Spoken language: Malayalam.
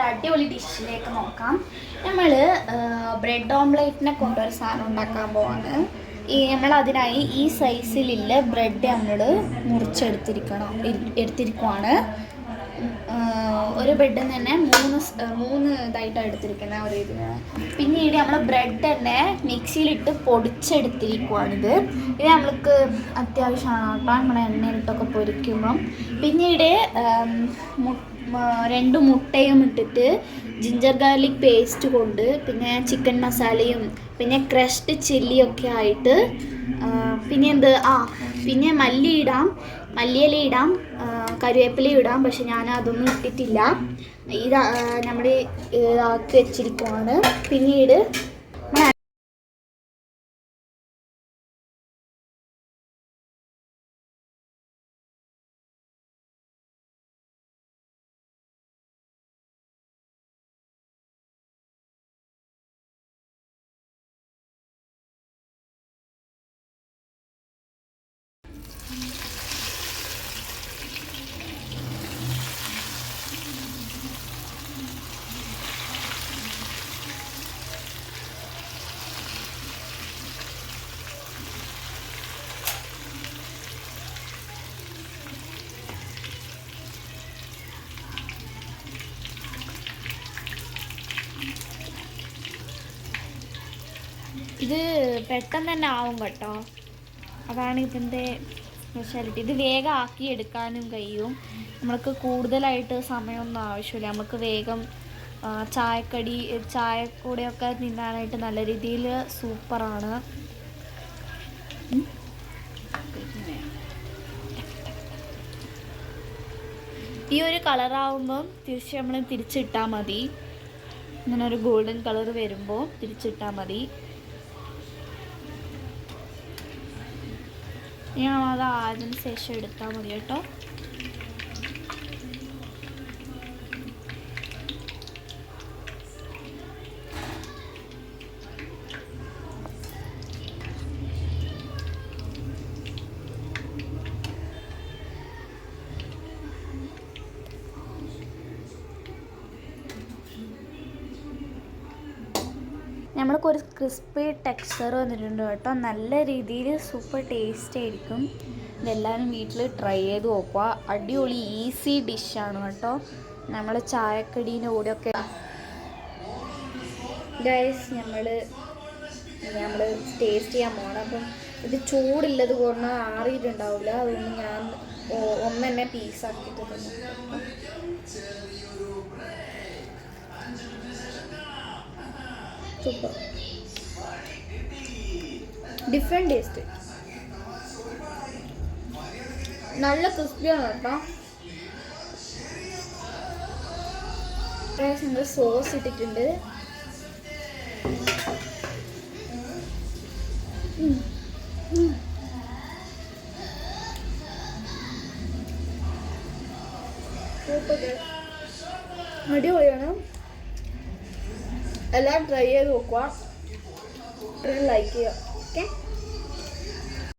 അടിപൊളി ഡിഷിലേക്ക് നോക്കാം. നമ്മൾ ബ്രെഡ് ഓംലേറ്റിനെ കൊണ്ടൊരു സാധനം ഉണ്ടാക്കാൻ പോവാണ്. നമ്മളതിനായി ഈ സൈസിലുള്ള ബ്രെഡ് നമ്മൾ എടുത്തിരിക്കുവാണ്. ഒരു ബ്രെഡിൽ നിന്ന് തന്നെ മൂന്ന് ഇതായിട്ടാണ് എടുത്തിരിക്കുന്നത് ഒരു ഇതിന്. പിന്നീട് നമ്മൾ ബ്രെഡ് തന്നെ മിക്സിയിലിട്ട് പൊടിച്ചെടുത്തിരിക്കുവാണിത്. ഇത് നമ്മൾക്ക് അത്യാവശ്യമാണ് കേട്ടോ, നമ്മൾ എണ്ണയിലിട്ടൊക്കെ പൊരിക്കുമ്പം. പിന്നീട് 2 മുട്ടയും ഇട്ടിട്ട് ജിഞ്ചർ ഗാർലിക് പേസ്റ്റ് കൊണ്ട് പിന്നെ ചിക്കൻ മസാലയും പിന്നെ ക്രഷ്ഡ് ചില്ലിയൊക്കെ ആയിട്ട് പിന്നെ മല്ലിയില ഇടാം, കറിവേപ്പില ഇടാം. പക്ഷെ ഞാൻ അതൊന്നും ഇട്ടിട്ടില്ല. ഇത് നമ്മൾ ആക്കി വെച്ചിരിക്കുവാണ്. പിന്നീട് ഇത് പെട്ടെന്ന് തന്നെ ആവും കേട്ടോ, അതാണ് ഇതിൻ്റെ സ്പെഷ്യാലിറ്റി. ഇത് വേഗം ആക്കി എടുക്കാനും കഴിയും. നമ്മൾക്ക് കൂടുതലായിട്ട് സമയമൊന്നും ആവശ്യമില്ല. നമുക്ക് വേഗം ചായക്കൂടെയൊക്കെ തിന്നാനായിട്ട് നല്ല രീതിയിൽ സൂപ്പറാണ്. ഈ ഒരു കളറാവുമ്പം നമ്മൾ തിരിച്ചിട്ടാൽ മതി. ഇങ്ങനെ ഒരു ഗോൾഡൻ കളർ വരുമ്പോൾ തിരിച്ചിട്ടാൽ മതി. അത് ആയതിന് ശേഷം എടുത്താൽ മതി കേട്ടോ. നമ്മൾക്കൊരു ക്രിസ്പി ടെക്സ്ചർ വന്നിട്ടുണ്ട് കേട്ടോ. നല്ല രീതിയിൽ സൂപ്പർ ടേസ്റ്റ് ആയിരിക്കും. ഇതെല്ലാവരും വീട്ടിൽ ട്രൈ ചെയ്ത് നോക്കുക. അടിപൊളി ഈസി ഡിഷാണ് കേട്ടോ. നമ്മൾ ചായക്കടീൻ്റെ കൂടെയൊക്കെ ഗൈസ് നമ്മൾ ടേസ്റ്റ് ചെയ്യാൻ പോകണം. അപ്പം ഇത് ചൂടുള്ളത് കൊണ്ട് ആറിയിട്ടുണ്ടാവില്ല. അതുകൊണ്ട് ഞാൻ ഒന്നെന്നെ പീസാക്കിയിട്ട് തന്നു. സൂപ്പർ, ഡിഫറെൻറ്റ് ടേസ്റ്റ്, നല്ല ക്രിസ്പിയാണ് കേട്ടോ. നമ്മൾ സോസ് ഇട്ടിട്ടുണ്ട്. അടിപൊളിയാണ്. എല്ലാം ട്രൈ ചെയ്ത് നോക്കുക, ലൈക്ക് ചെയ്യുക. ഓക്കെ.